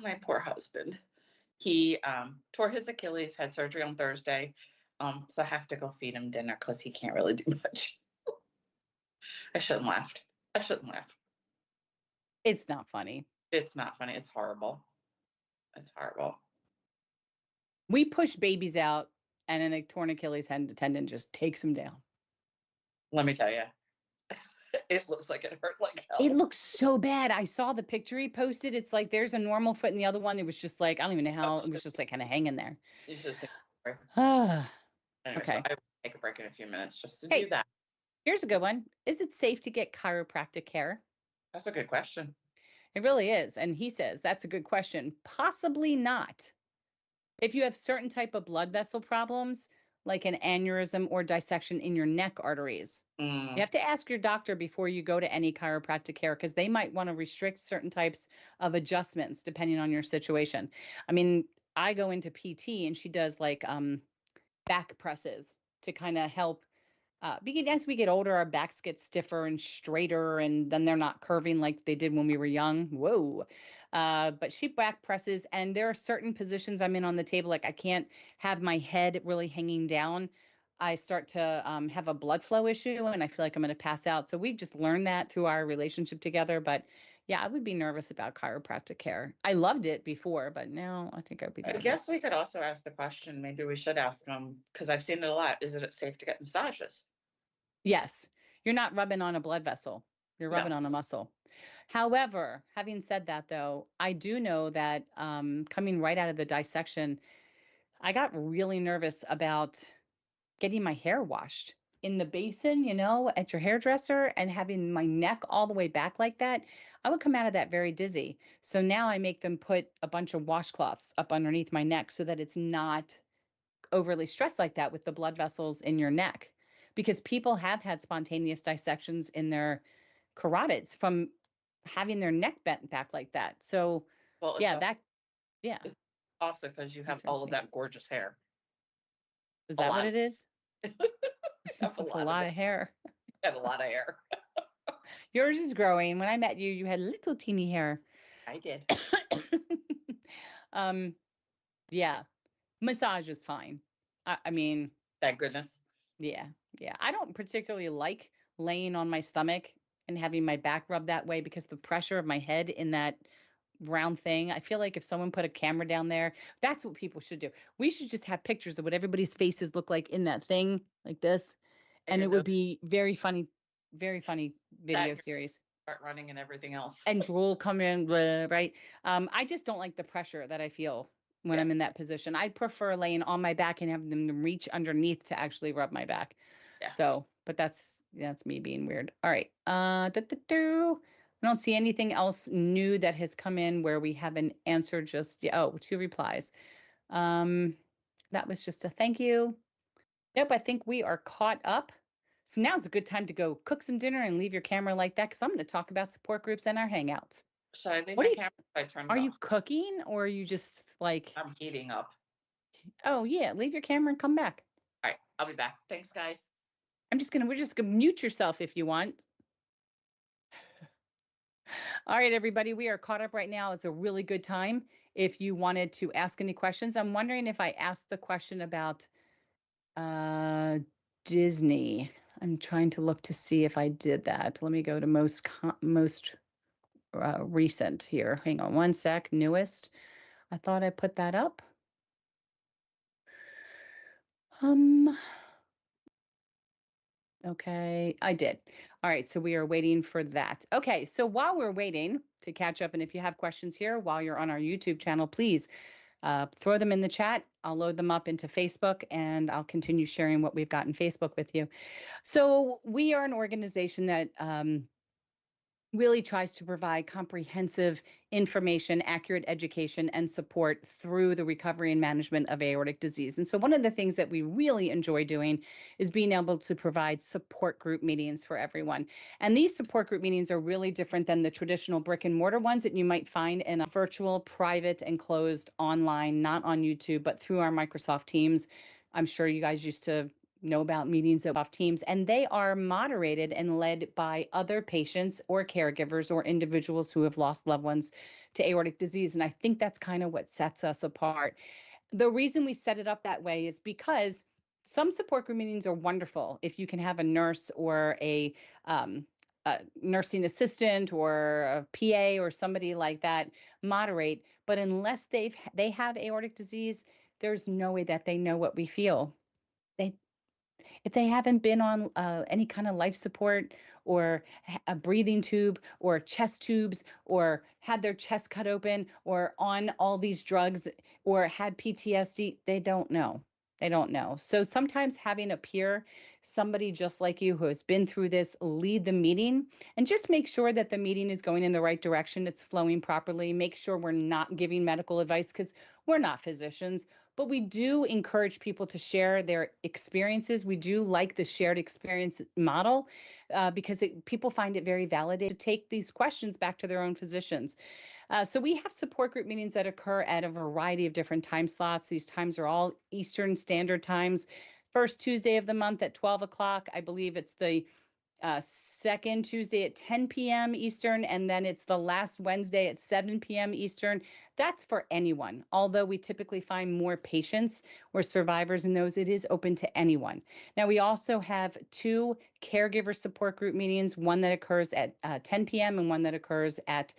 my poor husband, he tore his Achilles, had surgery on Thursday. So I have to go feed him dinner because he can't really do much. I shouldn't laugh. It's not funny. It's not funny. It's horrible. It's horrible. We push babies out, and a torn Achilles tendon just takes them down. Let me tell you, it looks like it hurt like hell. It looks so bad. I saw the picture he posted. It's like there's a normal foot, and the other one, it was just like, I don't even know how, it was just like kind of hanging there. You should say. Anyway, okay. So I will take a break in a few minutes just to do that. Here's a good one. Is it safe to get chiropractic care? That's a good question. It really is. And he says, that's a good question. Possibly not. If you have certain type of blood vessel problems, like an aneurysm or dissection in your neck arteries, you have to ask your doctor before you go to any chiropractic care, because they might want to restrict certain types of adjustments depending on your situation. I mean, I go into PT and she does like back presses to kind of help. As we get older, our backs get stiffer and straighter, and then they're not curving like they did when we were young. Whoa. But she back presses, and there are certain positions I'm in on the table, like I can't have my head really hanging down. I start to have a blood flow issue, and I feel like I'm going to pass out. So we've just learned that through our relationship together. But Yeah, I would be nervous about chiropractic care. I loved it before, but now I think I'd be I nervous. guess we could also ask the question, maybe we should ask them, because I've seen it a lot. Is it safe to get massages? Yes, you're not rubbing on a blood vessel. You're No. rubbing on a muscle. However, having said that, though, I do know that coming right out of the dissection, I got really nervous about getting my hair washed in the basin, at your hairdresser and having my neck all the way back like that. I would come out of that very dizzy. So now I make them put a bunch of washcloths up underneath my neck so that it's not overly stressed like that with the blood vessels in your neck. Because people have had spontaneous dissections in their carotids from having their neck bent back like that. So Well, yeah, yeah, it's also because you have makes her all of think. that gorgeous hair. Is A that what lot. it is? You It's have just a it's a lot of lot it. of hair. You have a lot of hair. Yours is growing. When I met you, you had little teeny hair. I did. um, yeah, massage is fine. I mean, Thank goodness. yeah, yeah. I don't particularly like laying on my stomach and having my back rubbed that way because the pressure of my head in that round thing. I feel like if someone put a camera down there, that's what people should do. We should just have pictures of what everybody's faces look like in that thing, like this, I and it didn't know would be very funny that video you series. start running and everything else. And drool come in, blah, right? I just don't like the pressure that I feel when Yeah. I'm in that position. I'd prefer laying on my back and having them reach underneath to actually rub my back. Yeah. So, but that's me being weird. All right. I don't see anything else new that has come in where we haven't answered just yet. Oh, 2 replies. Um, that was just a thank you. Nope, I think we are caught up. So now's a good time to go cook some dinner and leave your camera like that because I'm going to talk about support groups and our hangouts. Should I leave What my do you, camera? Or I turn are it you off. cooking or are you just like, I'm heating up. oh yeah, leave your camera and come back. All right. I'll be back. Thanks, guys. We're just going to mute yourself if you want. All right, everybody, we are caught up right now. It's a really good time. If you wanted to ask any questions, I'm wondering if I asked the question about Disney. I'm trying to look to see if I did that. Let me go to most recent here. Hang on one sec. Newest. I thought I put that up. Okay, I did. All right, so we are waiting for that. Okay, so while we're waiting to catch up, and if you have questions here while you're on our YouTube channel, please throw them in the chat. I'll load them up into Facebook and I'll continue sharing what we've got in Facebook with you. So we are an organization that really tries to provide comprehensive information, accurate education, and support through the recovery and management of aortic disease. And so one of the things that we really enjoy doing is being able to provide support group meetings for everyone. And these support group meetings are really different than the traditional brick and mortar ones that you might find in a virtual, private, and closed online, not on YouTube, but through our Microsoft Teams. I'm sure you guys used to know about meetings of Teams, and they are moderated and led by other patients or caregivers or individuals who have lost loved ones to aortic disease. And I think that's kind of what sets us apart. The reason we set it up that way is because some support group meetings are wonderful if you can have a nurse or a nursing assistant or a PA or somebody like that moderate. But unless they have aortic disease, there's no way that they know what we feel. They if they haven't been on any kind of life support or a breathing tube or chest tubes or had their chest cut open or on all these drugs or had PTSD, they don't know. They don't know. So sometimes having a peer, somebody just like you who has been through this, lead the meeting and just make sure that the meeting is going in the right direction, it's flowing properly. Make sure we're not giving medical advice because we're not physicians. But we do encourage people to share their experiences. We do like the shared experience model because people find it very validating to take these questions back to their own physicians. So we have support group meetings that occur at a variety of different time slots. These times are all Eastern Standard Times. First Tuesday of the month at 12 o'clock. I believe it's the second Tuesday at 10 p.m. Eastern, and then it's the last Wednesday at 7 p.m. Eastern. That's for anyone. Although we typically find more patients or survivors in those, it is open to anyone. Now, we also have two caregiver support group meetings, one that occurs at 10 p.m. and one that occurs at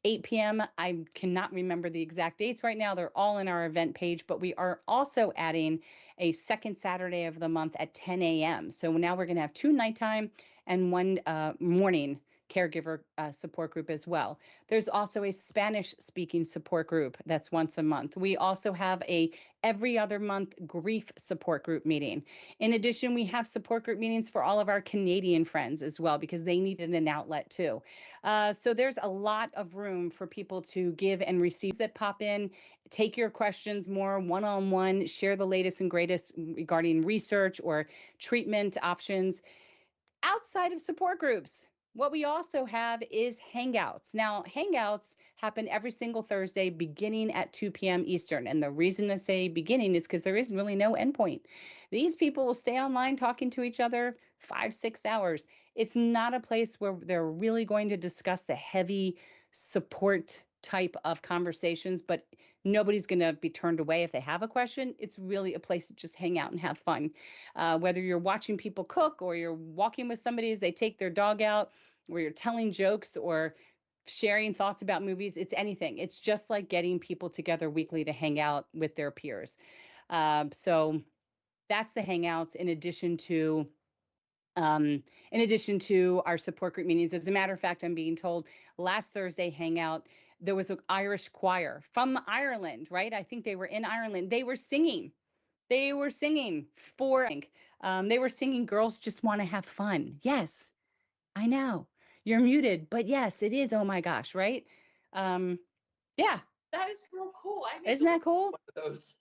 8 p.m. I cannot remember the exact dates right now. They're all in our event page, but we are also adding a second Saturday of the month at 10 a.m. So now we're going to have two nighttime and one morning caregiver support group as well. There's also a Spanish speaking support group that's once a month. We also have a every other month grief support group meeting. In addition, we have support group meetings for all of our Canadian friends as well, because they needed an outlet too. So there's a lot of room for people to give and receive that pop in, take your questions more one-on-one, share the latest and greatest regarding research or treatment options outside of support groups. What we also have is Hangouts. Now, Hangouts happen every single Thursday beginning at 2 p.m. Eastern. And the reason I say beginning is because there is really no endpoint. These people will stay online talking to each other 5-6 hours. It's not a place where they're really going to discuss the heavy support type of conversations, but nobody's going to be turned away if they have a question. It's really a place to just hang out and have fun. Whether you're watching people cook or you're walking with somebody as they take their dog out, or you're telling jokes or sharing thoughts about movies, it's anything. It's just like getting people together weekly to hang out with their peers. So that's the Hangouts in addition to our support group meetings. As a matter of fact, I'm being told last Thursday hangout, there was an Irish choir from Ireland, right? I think they were in Ireland. They were singing. They were singing for, they were singing Girls Just Want to Have Fun. Yes, I know. You're muted, but yes, it is. Oh my gosh, right? Yeah. That is so cool. I need Isn't to that look cool? at one of those.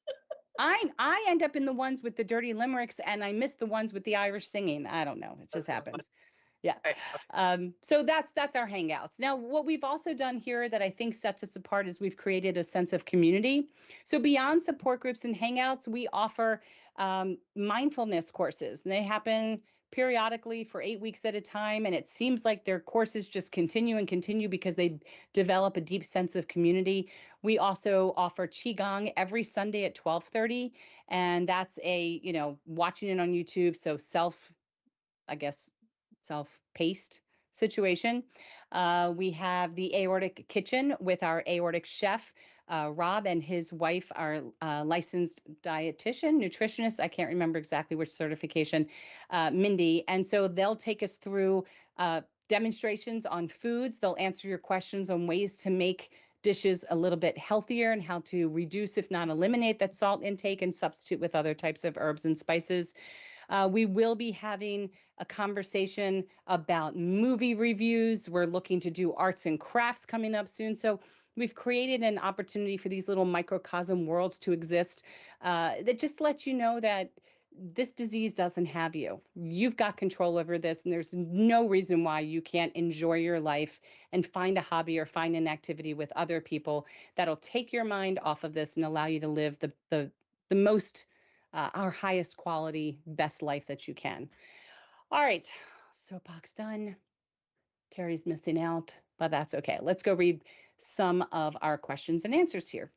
I end up in the ones with the dirty limericks and I miss the ones with the Irish singing. I don't know. It just That's so funny. happens. Yeah. Right. So that's our hangouts. Now, what we've also done here that I think sets us apart is we've created a sense of community. So beyond support groups and hangouts, we offer mindfulness courses, and they happen periodically for 8 weeks at a time. And it seems like their courses just continue and continue because they develop a deep sense of community. We also offer qigong every Sunday at 12:30, and that's watching it on YouTube. So I guess, self-paced situation. We have the Aortic Kitchen with our aortic chef, Rob, and his wife are licensed dietitian, nutritionist. I can't remember exactly which certification, Mindy. And so they'll take us through demonstrations on foods. They'll answer your questions on ways to make dishes a little bit healthier and how to reduce, if not eliminate, that salt intake and substitute with other types of herbs and spices. We will be having a conversation about movie reviews. We're looking to do arts and crafts coming up soon. So we've created an opportunity for these little microcosm worlds to exist that just lets you know that this disease doesn't have you. You've got control over this, and there's no reason why you can't enjoy your life and find a hobby or find an activity with other people that'll take your mind off of this and allow you to live the most our highest quality, best life that you can. All right, soapbox done. Terry's missing out, but that's okay. Let's go read some of our questions and answers here.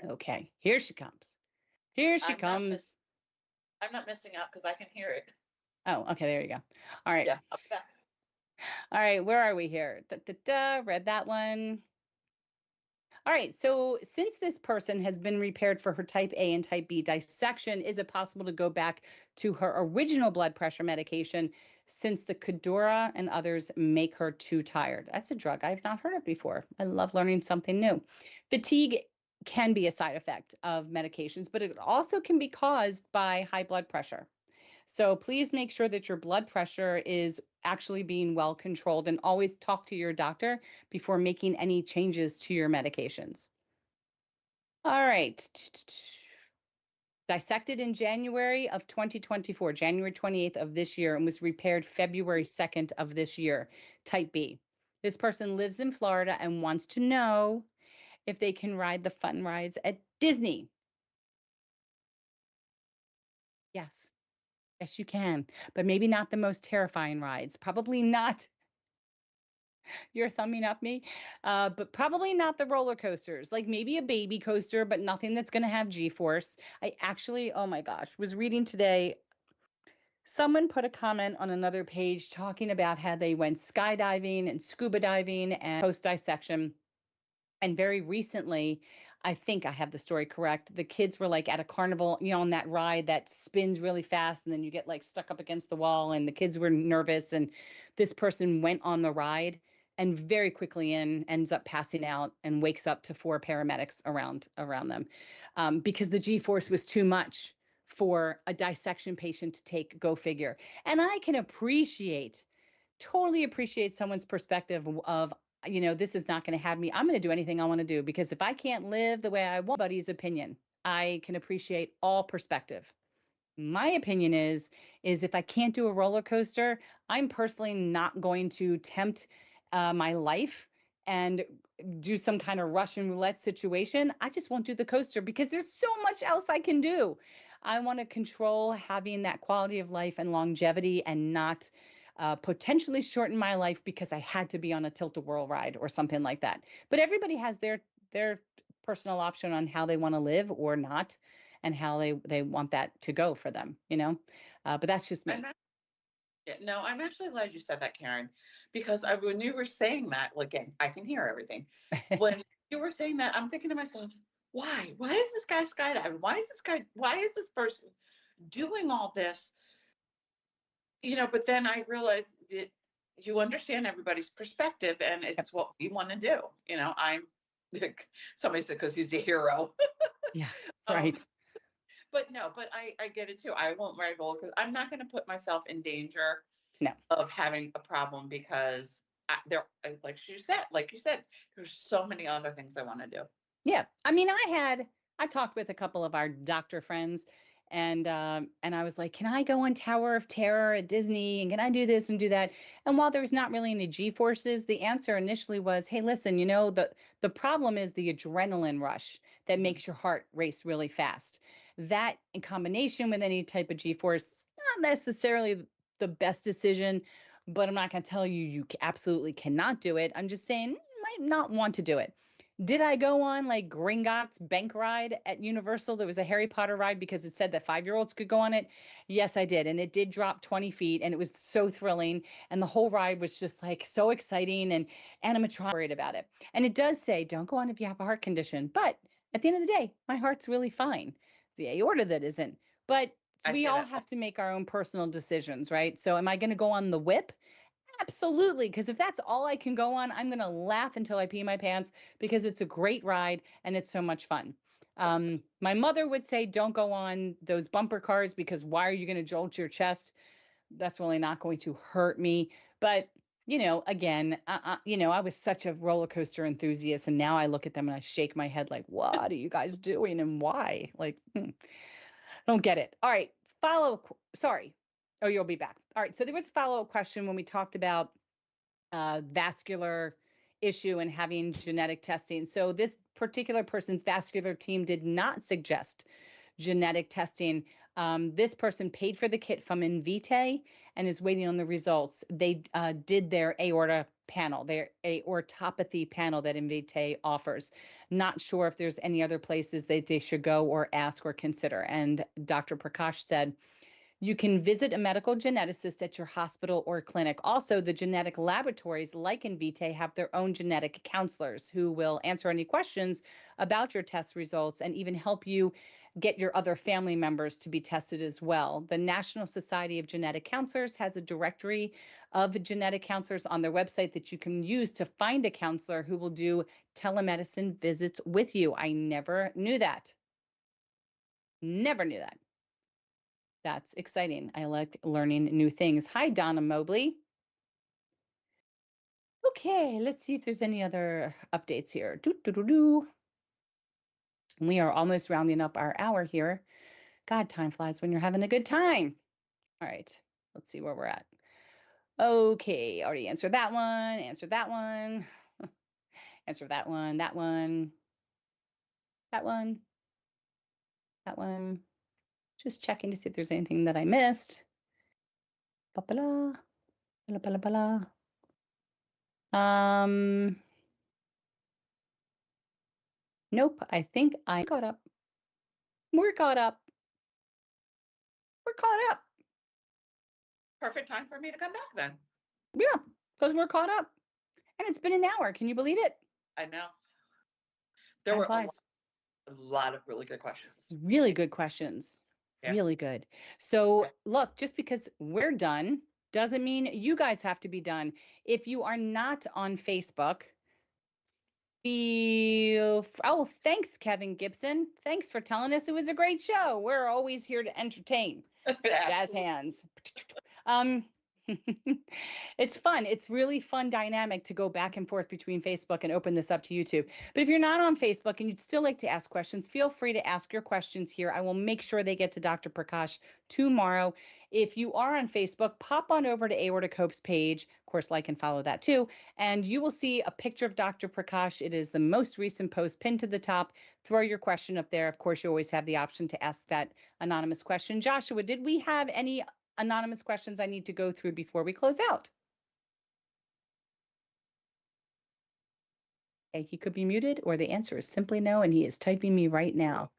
Okay, here she comes. Here she comes. I'm not missing out because I can hear it. Oh, okay, there you go. All right. Yeah, I'll be back. All right, where are we here? Read that one. All right, so since this person has been repaired for her type A and type B dissection, is it possible to go back to her original blood pressure medication since the Cadora and others make her too tired? That's a drug I've not heard of before. I love learning something new. Fatigue can be a side effect of medications, but it also can be caused by high blood pressure. So please make sure that your blood pressure is actually being well controlled, and always talk to your doctor before making any changes to your medications. All right. Dissected in January of 2024, January 28th of this year, and was repaired February 2nd of this year, type B. This person lives in Florida and wants to know if they can ride the fun rides at Disney. Yes. Yes, you can, but maybe not the most terrifying rides. Probably not. You're thumbing up me, but probably not the roller coasters. Like maybe a baby coaster, but nothing that's going to have G-force. I actually, oh my gosh, was reading today. Someone put a comment on another page talking about how they went skydiving and scuba diving and post dissection. And very recently, I think I have the story correct. The kids were like at a carnival, on that ride that spins really fast and then you get like stuck up against the wall and the kids were nervous and this person went on the ride and very quickly ends up passing out and wakes up to four paramedics around them because the G-force was too much for a dissection patient to take, go figure. And I can totally appreciate someone's perspective of, this is not going to have me. I'm going to do anything I want to do because if I can't live the way I want, anybody's opinion, I can appreciate all perspective. My opinion is if I can't do a roller coaster, I'm personally not going to tempt my life and do some kind of Russian roulette situation. I just won't do the coaster because there's so much else I can do. I want to control having that quality of life and longevity and not potentially shorten my life because I had to be on a tilt-a-whirl ride or something like that. But everybody has their personal option on how they want to live or not and how they want that to go for them, but that's just me. Yeah, no, I'm actually glad you said that, Karen, because when you were saying that, like, again, I can hear everything. When you were saying that, I'm thinking to myself, why? Why is this guy skydiving? Why is this person doing all this? But then I realized that you understand everybody's perspective and it's what we want to do. I'm somebody said because he's a hero. Yeah, Um, right. but I get it too. I won't ride roller because I'm not going to put myself in danger No. of having a problem because like you said, there's so many other things I want to do. Yeah. I mean, I talked with a couple of our doctor friends and I was like, can I go on Tower of Terror at Disney and can I do this and do that? And while there's not really any G forces, the answer initially was, hey, listen, the problem is the adrenaline rush that makes your heart race really fast. That in combination with any type of G force, not necessarily the best decision, but I'm not going to tell you absolutely cannot do it. I'm just saying might not want to do it. Did I go on like Gringotts bank ride at Universal? There was a Harry Potter ride because it said that 5-year-olds could go on it. Yes, I did. And it did drop 20 feet and it was so thrilling. And the whole ride was just like so exciting and animatronic worried about it. And it does say, don't go on if you have a heart condition. But at the end of the day, my heart's really fine. The aorta that isn't. But we all have to make our own personal decisions, right? So am I going to go on the whip? Absolutely, because if that's all I can go on, I'm going to laugh until I pee my pants because it's a great ride and it's so much fun. My mother would say, don't go on those bumper cars because why are you going to jolt your chest? That's really not going to hurt me. But, again, I was such a roller coaster enthusiast. And now I look at them and I shake my head like, what are you guys doing and why? Like, don't get it. All right. Sorry. Oh, you'll be back. All right. So there was a follow-up question when we talked about vascular issue and having genetic testing. So this particular person's vascular team did not suggest genetic testing. This person paid for the kit from Invitae and is waiting on the results. They did their aorta panel, their aortopathy panel that Invitae offers. Not sure if there's any other places that they should go or ask or consider. And Dr. Prakash said, you can visit a medical geneticist at your hospital or clinic. Also, the genetic laboratories like Invitae have their own genetic counselors who will answer any questions about your test results and even help you get your other family members to be tested as well. The National Society of Genetic Counselors has a directory of genetic counselors on their website that you can use to find a counselor who will do telemedicine visits with you. I never knew that. Never knew that. That's exciting. I like learning new things. Hi, Donna Mobley. Okay, let's see if there's any other updates here. We are almost rounding up our hour here. God, time flies when you're having a good time. All right, let's see where we're at. Okay, already answered that one, answered that one, answered that one, that one, that one, that one. Just checking to see if there's anything that I missed. Ba-ba-la, ba-la-ba-la-ba-la. Um, nope. I think I caught up. We're caught up. We're caught up. Perfect time for me to come back then. Yeah, because we're caught up. And it's been an hour. Can you believe it? I know. There Time were flies. a lot of really good questions. Really good questions. Yeah. Really good. So Yeah. look, just because we're done doesn't mean you guys have to be done. If you are not on Facebook, oh, thanks, Kevin Gibson. Thanks for telling us it was a great show. We're always here to entertain. Jazz Absolutely. hands. Um, it's fun. It's really fun dynamic to go back and forth between Facebook and open this up to YouTube. But if you're not on Facebook and you'd still like to ask questions, feel free to ask your questions here. I will make sure they get to Dr. Prakash tomorrow. If you are on Facebook, pop on over to Aortic Hope's page. Of course, like and follow that too. And you will see a picture of Dr. Prakash. It is the most recent post pinned to the top. Throw your question up there. Of course, you always have the option to ask that anonymous question. Joshua, did we have any anonymous questions I need to go through before we close out? Okay, he could be muted, or the answer is simply no, and he is typing me right now.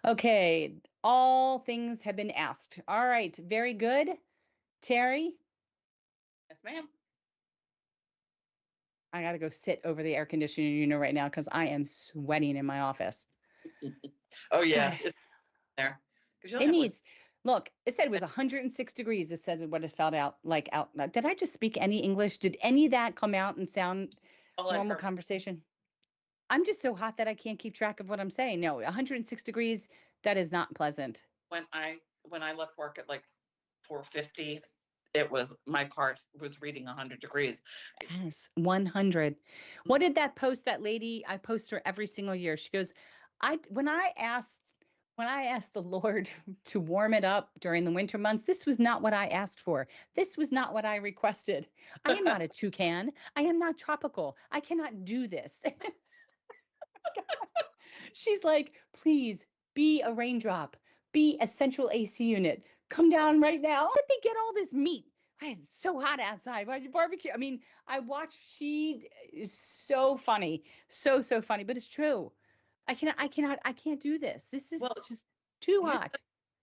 Okay, all things have been asked. All right, very good. Terry? Yes, ma'am. I got to go sit over the air conditioning unit right now because I am sweating in my office. Oh, yeah. God. It's there. It needs, look, it said it was 106 degrees. It says what it felt out like out. Did I just speak any English? Did any of that come out and sound normal conversation? I'm just so hot that I can't keep track of what I'm saying. No, 106 degrees, that is not pleasant. When I left work at like 4:50, my car was reading 100 degrees. Yes, 100. What did that post, that lady, I post her every single year. She goes, when I asked the Lord to warm it up during the winter months, this was not what I asked for. This was not what I requested. I am not a toucan. I am not tropical. I cannot do this. She's like, please be a raindrop, be a central AC unit. Come down right now. Let me get all this meat. It's so hot outside. Why'd you barbecue? I mean, I watched. She is so funny, so funny. But it's true. I can't do this. This is just too hot.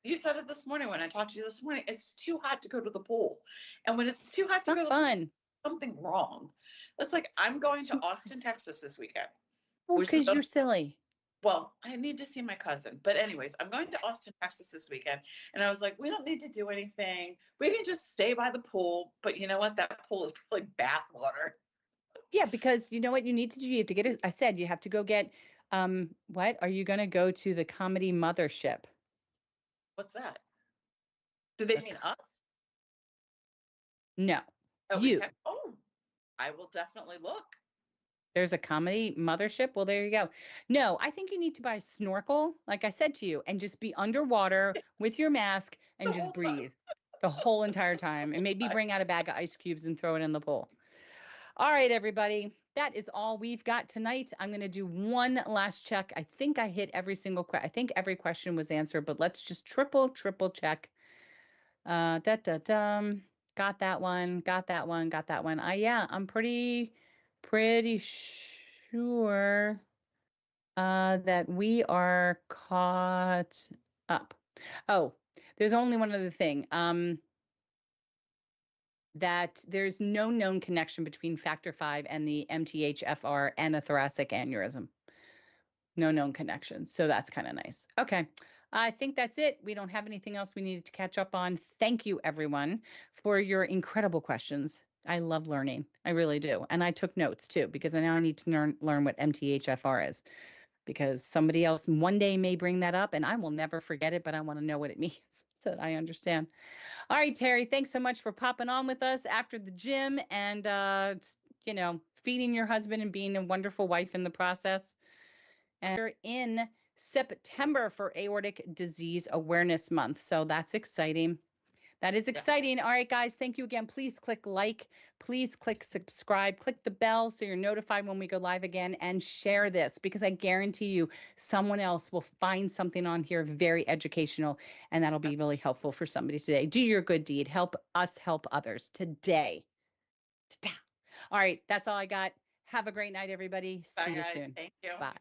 You said it this morning when I talked to you this morning. It's too hot to go to the pool, and when it's too hot to go, fun. Something wrong. It's like I'm going to Austin, Texas this weekend. Well, because you're silly. Well, I need to see my cousin. But anyways, I'm going to Austin, Texas this weekend. And I was like, we don't need to do anything. We can just stay by the pool. But you know what? That pool is probably bath water. Yeah, because you know what you need to do? You have to get it. I said you have to go get, what? Are you going to go to the Comedy Mothership? What's that? Do they mean us? No. Oh, you. I will definitely look. There's a Comedy Mothership. Well, there you go. No, I think you need to buy a snorkel, like I said to you, and just be underwater with your mask and just breathe the whole entire time. And maybe bring out a bag of ice cubes and throw it in the pool. All right, everybody. That is all we've got tonight. I'm going to do one last check. I think I hit every single question. I think every question was answered, but let's just triple check. Got that one. Got that one. Got that one. Yeah, I'm pretty sure that we are caught up. Oh, there's only one other thing. That there's no known connection between factor V and the MTHFR and a thoracic aneurysm. No known connection. So that's kind of nice. Okay. I think that's it. We don't have anything else we needed to catch up on. Thank you, everyone, for your incredible questions. I love learning. I really do. And I took notes too, because I now need to learn what MTHFR is, because somebody else one day may bring that up and I will never forget it, but I want to know what it means so that I understand. All right, Terry, thanks so much for popping on with us after the gym and, feeding your husband and being a wonderful wife in the process. And we're in September for Aortic Disease Awareness Month, so that's exciting. That is Yeah. exciting. All right, guys, thank you again. Please click like, please click subscribe, click the bell so you're notified when we go live again, and share this, because I guarantee you someone else will find something on here very educational, and that'll be really helpful for somebody today. Do your good deed. Help us help others today. Ta-ta. All right, that's all I got. Have a great night, everybody. Bye, See you guys. soon. Thank you. Bye.